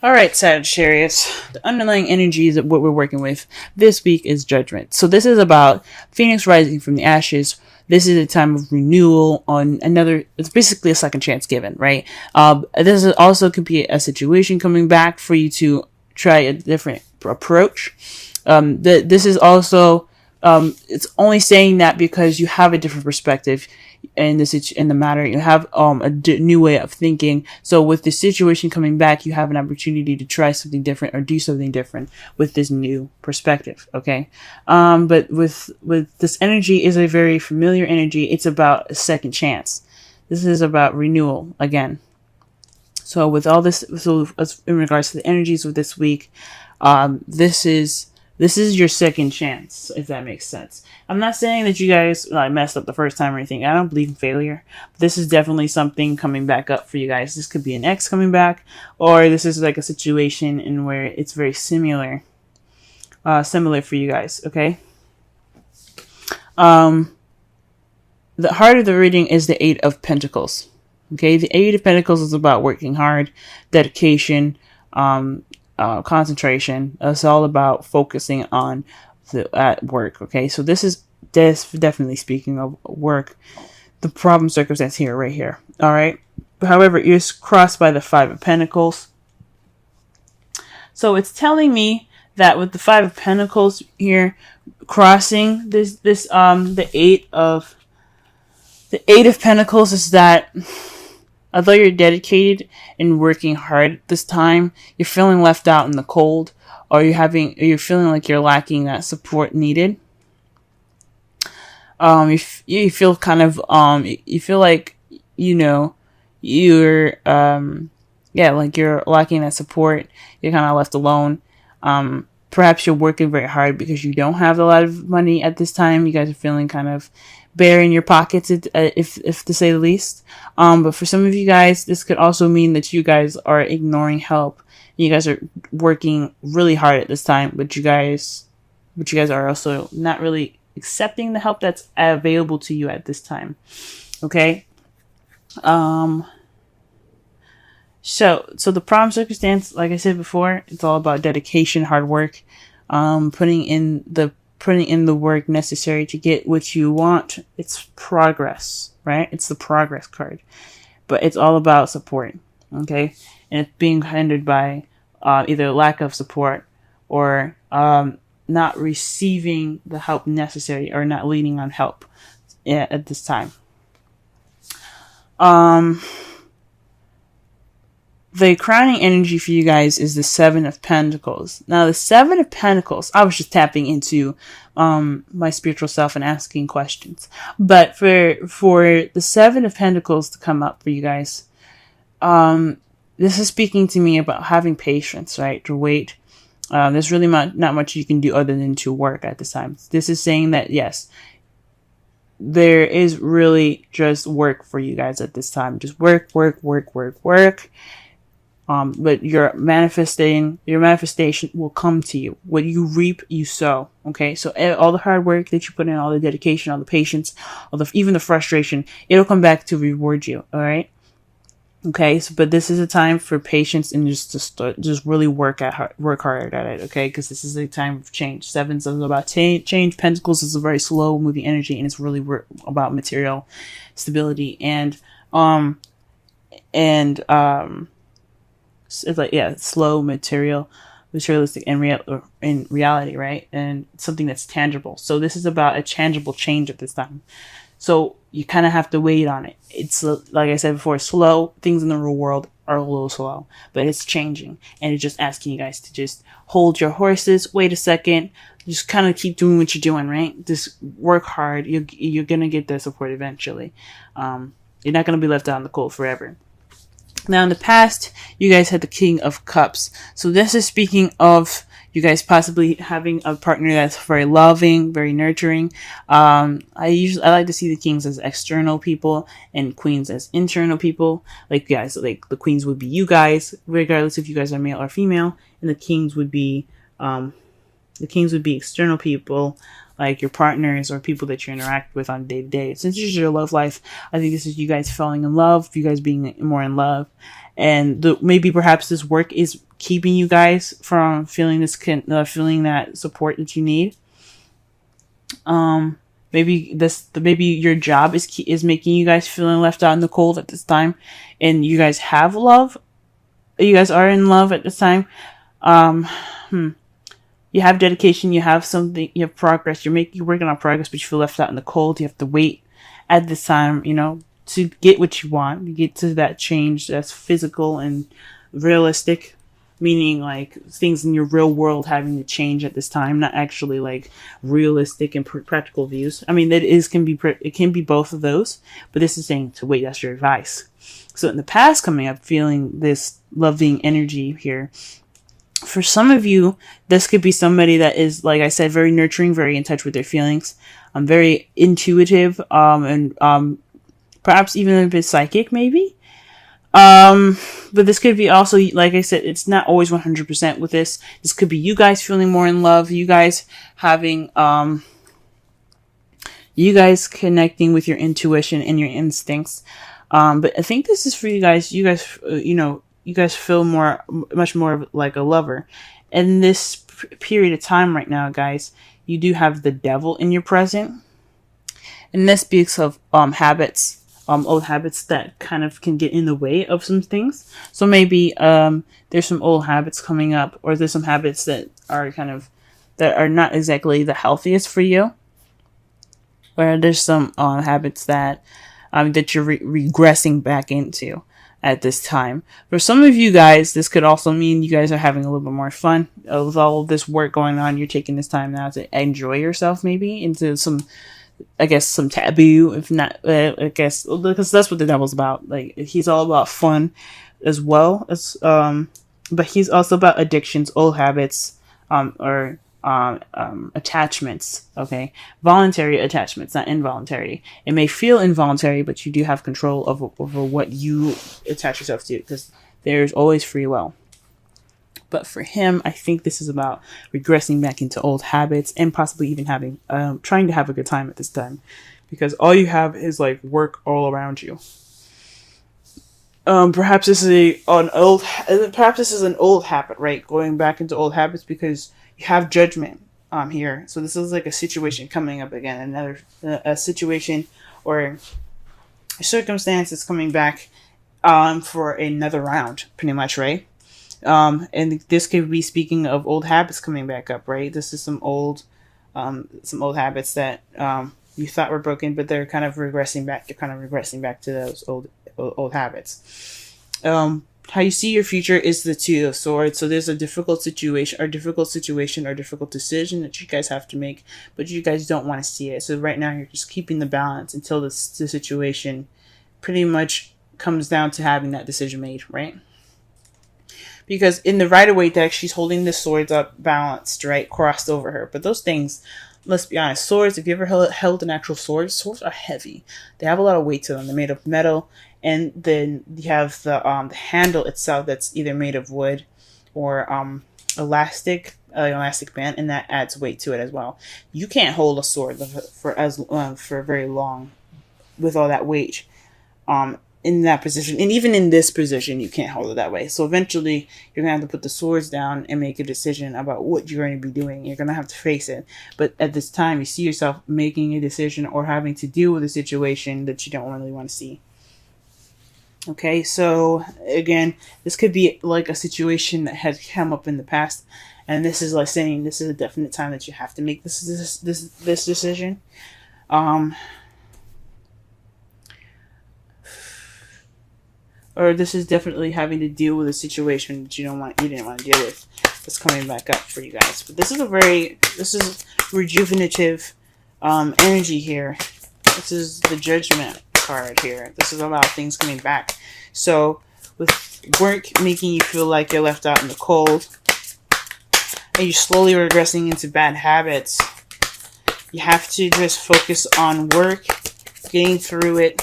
All right, Sagittarius. The underlying energies of what we're working with this week is judgment. So this is about Phoenix rising from the ashes. This is a time of renewal on another. It's basically a second chance given, right? This is also could be a situation coming back for you to try a different approach. This is also it's only saying that because you have a different perspective in the matter. You have new way of thinking. So with the situation coming back, you have an opportunity to try something different or do something different with this new perspective. Okay, but with this energy is a very familiar energy. It's about a second chance. This is about renewal again. So with all this, so as in regards to the energies of this week, this is your second chance, if that makes sense. I'm not saying that you guys like messed up the first time or anything. I don't believe in failure. But this is definitely something coming back up for you guys. This could be an ex coming back, or this is like a situation in where it's very similar for you guys. Okay. The heart of the reading is the Eight of Pentacles. Okay, the Eight of Pentacles is about working hard, dedication, concentration. It's all about focusing on at work. Okay, so this is definitely speaking of work. The problem circumstance here, right here. All right. However, it's crossed by the Five of Pentacles. So it's telling me that with the Five of Pentacles here crossing the Eight of Pentacles is that although you're dedicated and working hard this time, you're feeling left out in the cold, or you're feeling like you're lacking that support needed. You feel kind of you feel like you're like you're lacking that support. You're kind of left alone. Perhaps you're working very hard because you don't have a lot of money at this time. You guys are feeling kind of bare in your pockets, if to say the least. But for some of you guys, this could also mean that you guys are ignoring help. You guys are working really hard at this time, but you guys are also not really accepting the help that's available to you at this time. Okay. So the problem circumstance, like I said before, it's all about dedication, hard work, putting in the work necessary to get what you want. It's progress, right? It's the progress card, but it's all about support. Okay. And it's being hindered by, either lack of support or, not receiving the help necessary or not leaning on help at this time. The crowning energy for you guys is the Seven of Pentacles. Now, the Seven of Pentacles, I was just tapping into my spiritual self and asking questions. But for the Seven of Pentacles to come up for you guys, this is speaking to me about having patience, right? To wait. There's really not much you can do other than to work at this time. This is saying that, yes, there is really just work for you guys at this time. Just work. But your manifestation will come to you. What you reap, you sow. Okay. So all the hard work that you put in, all the dedication, all the patience, even the frustration, it'll come back to reward you. All right. Okay. So, but this is a time for patience and just really work hard at it. Okay. Cause this is a time of change. Sevens is about change. Pentacles is a very slow moving energy, and it's really about material stability it's like, yeah, slow materialistic in reality, right? And something that's tangible. So this is about a tangible change at this time. So you kind of have to wait on it. It's like I said before, slow. Things in the real world are a little slow, but it's changing. And it's just asking you guys to just hold your horses, wait a second, just kind of keep doing what you're doing, right? Just work hard. You're going to get the support eventually. You're not going to be left out in the cold forever. Now, in the past, you guys had the King of Cups. So this is speaking of you guys possibly having a partner that's very loving, very nurturing. I like to see the kings as external people and queens as internal people. Like the queens would be you guys, regardless if you guys are male or female, and the kings would be external people, like your partners or people that you interact with on day to day. Since this is your love life, I think this is you guys falling in love, you guys being more in love, and maybe perhaps this work is keeping you guys from feeling feeling that support that you need. Maybe your job is making you guys feeling left out in the cold at this time, and you guys have love. You guys are in love at this time. You have dedication. You have something. You have progress. You're working on progress, but you feel left out in the cold. You have to wait at this time, to get what you want. You get to that change that's physical and realistic. Meaning like things in your real world having to change at this time, not actually like realistic and practical views. I mean, it can be both of those, but this is saying to wait. That's your advice. So in the past coming up, feeling this loving energy here. For some of you, this could be somebody that is, like I said, very nurturing, very in touch with their feelings. Very intuitive, and perhaps even a bit psychic, maybe. But this could be also, like I said, it's not always 100% with this. This could be you guys feeling more in love, you guys having, you guys connecting with your intuition and your instincts. But I think this is for you guys. You guys feel much more like a lover. In this period of time right now, guys, you do have the devil in your present. And this speaks of, habits. Old habits that kind of can get in the way of some things. So maybe there's some old habits coming up, or there's some habits that are not exactly the healthiest for you. Or there's some habits that you're regressing back into at this time. For some of you guys, this could also mean you guys are having a little bit more fun with all of this work going on. You're taking this time now to enjoy yourself, maybe into some taboo, if not, because that's what the devil's about. Like, he's all about fun as well as, but he's also about addictions, old habits, or attachments. Okay, voluntary attachments, not involuntary. It may feel involuntary, but you do have control over what you attach yourself to, because there's always free will. But for him, I think this is about regressing back into old habits and possibly even trying to have a good time at this time, because all you have is like work all around you. Perhaps this is an old habit, right? Going back into old habits because you have judgment here. So this is like a situation coming up again, a situation or a circumstance that's coming back for another round, pretty much, right? And this could be speaking of old habits coming back up, right? This is some old habits that you thought were broken, but they're kind of regressing back. You're kind of regressing back to those old habits. How you see your future is the Two of Swords. So there's a difficult situation or difficult decision that you guys have to make, but you guys don't want to see it. So right now you're just keeping the balance until the situation pretty much comes down to having that decision made, right? Because in the Rider-Waite deck, she's holding the swords up balanced, right? Crossed over her. But those things, let's be honest, swords, if you ever held an actual sword, swords are heavy. They have a lot of weight to them. They're made of metal. And then you have the handle itself that's either made of wood or elastic band, and that adds weight to it as well. You can't hold a sword for very long with all that weight. In that position, and even in this position, you can't hold it that way. So eventually, you're gonna have to put the swords down and make a decision about what you're going to be doing. You're gonna have to face it. But at this time, you see yourself making a decision or having to deal with a situation that you don't really want to see. Okay, so again, this could be like a situation that had come up in the past, and this is like saying this is a definite time that you have to make this decision. Or this is definitely having to deal with a situation that you didn't want to deal with. That's coming back up for you guys. But this is rejuvenative energy here. This is the Judgment card here. This is about things coming back. So with work making you feel like you're left out in the cold, and you're slowly regressing into bad habits, you have to just focus on work, getting through it.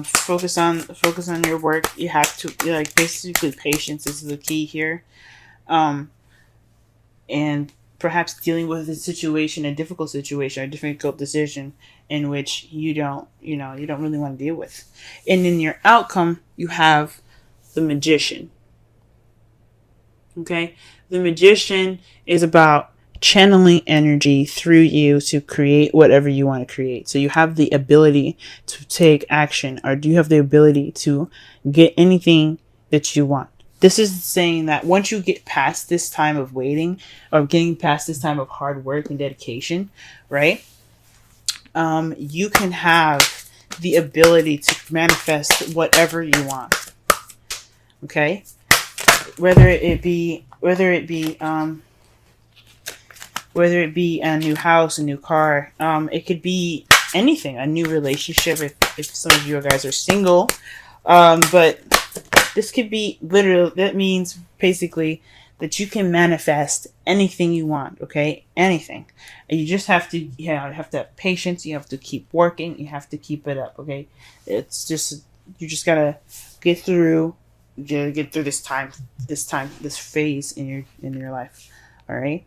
Focus on your work. You have to, basically patience is the key here. And perhaps dealing with a situation, a difficult situation, a difficult decision in which you don't really want to deal with. And in your outcome, you have the Magician. Okay? The Magician is about channeling energy through you to create whatever you want to create. So you have the ability to take action, or do you have the ability to get anything that you want? This is saying that once you get past this time of waiting, or getting past this time of hard work and dedication, right? You can have the ability to manifest whatever you want. Okay? Whether it be a new house, a new car, it could be anything, a new relationship if some of you guys are single. But this could be literally, that means basically that you can manifest anything you want, okay? Anything. And you just have to, you have to have patience, you have to keep working, you have to keep it up, okay? It's just, you just gotta get through this phase in your life, all right?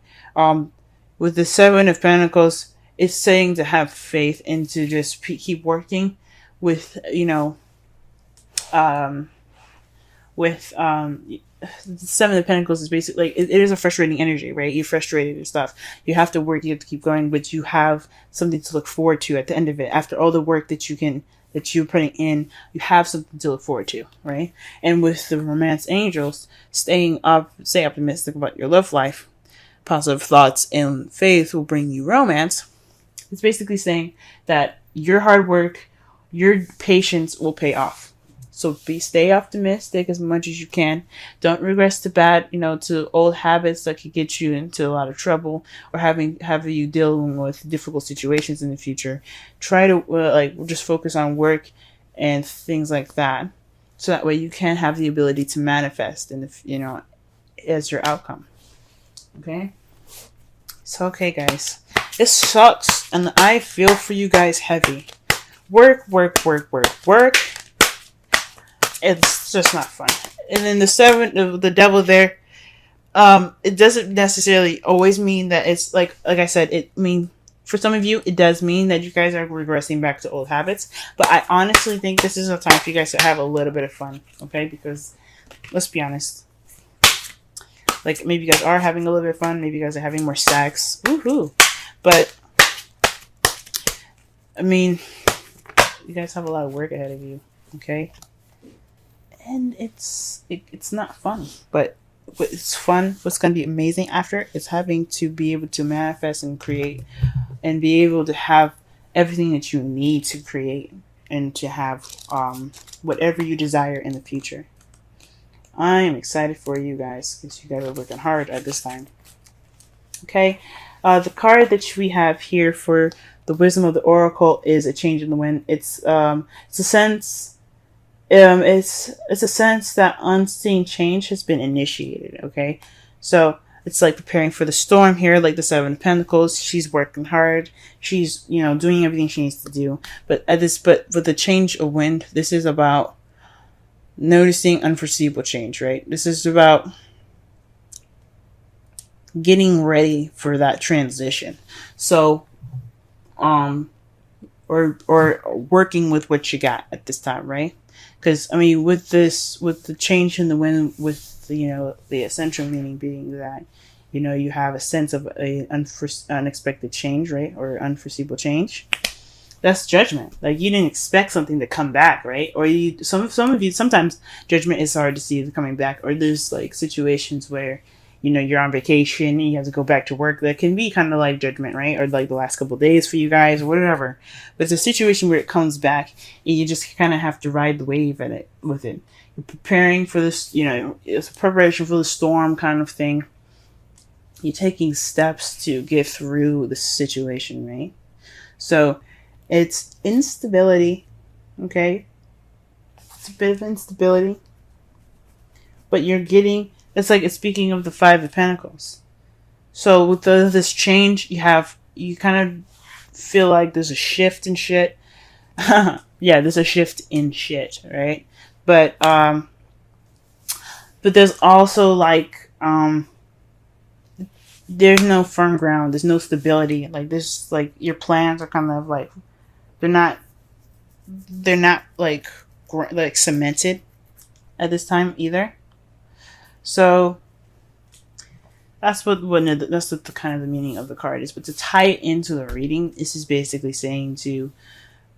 With the Seven of Pentacles, it's saying to have faith and to just keep working with, the Seven of Pentacles is basically like, it is a frustrating energy, right? You're frustrated and stuff. You have to work, you have to keep going, but you have something to look forward to at the end of it. After all the work that you're putting in, you have something to look forward to, right? And with the Romance Angels, stay optimistic about your love life. Positive thoughts and faith will bring you romance. It's basically saying that your hard work, your patience will pay off. So stay optimistic as much as you can. Don't regress to old habits that could get you into a lot of trouble, or have you dealing with difficult situations in the future. Try to just focus on work and things like that, so that way you can have the ability to manifest as your outcome. Okay? So, okay, guys. It sucks, and I feel for you guys heavy. Work. It's just not fun. And then the devil there, it doesn't necessarily always mean that it's like I said, for some of you, it does mean that you guys are regressing back to old habits. But I honestly think this is a time for you guys to have a little bit of fun, okay? Because, let's be honest. Like, maybe you guys are having a little bit of fun. Maybe you guys are having more sex. Woohoo. But, you guys have a lot of work ahead of you, okay? And it's not fun, but it's fun. What's going to be amazing after is having to be able to manifest and create, and be able to have everything that you need to create, and to have whatever you desire in the future. I am excited for you guys, because you guys are working hard at this time. Okay, the card that we have here for the Wisdom of the Oracle is a change in the wind. It's a sense. It's a sense that unseen change has been initiated, okay? So, it's like preparing for the storm here, like the Seven of Pentacles. She's working hard. She's, doing everything she needs to do. But with the change of wind, this is about noticing unforeseeable change, right? This is about getting ready for that transition. So, or working with what you got at this time, right? Because, with the change in the wind, with the essential meaning being that, you have a sense of a unexpected change, right? Or unforeseeable change. That's judgment. Like, you didn't expect something to come back, right? Or some of you, sometimes judgment is hard to see coming back. Or there's like situations where, you're on vacation and you have to go back to work. That can be kind of like judgment, right? Or like the last couple of days for you guys, or whatever. But it's a situation where it comes back and you just kind of have to ride the wave with it. You're preparing for this, it's a preparation for the storm kind of thing. You're taking steps to get through the situation, right? So it's instability, okay? It's a bit of instability. But it's like it's speaking of the Five of Pentacles. So with this change, you kind of feel like there's a shift in shit. Yeah, there's a shift in shit, right? But there's also like there's no firm ground. There's no stability. Like this, like your plans are kind of like they're not like like cemented at this time either. So that's what that's what the kind of the meaning of the card is. But to tie it into the reading, this is basically saying to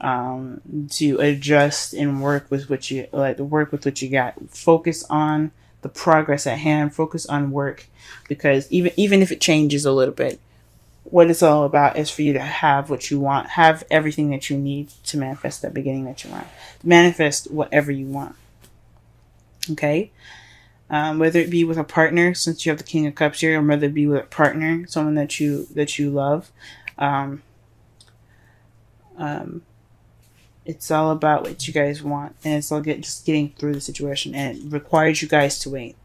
adjust and work with what you like. Work with what you got. Focus on the progress at hand. Focus on work, because even if it changes a little bit, what it's all about is for you to have what you want, have everything that you need to manifest that beginning that you want, manifest whatever you want. Okay. Whether it be with a partner, since you have the King of Cups here, or whether it be with a partner, someone that you love. It's all about what you guys want, and it's all just getting through the situation, and it requires you guys to wait.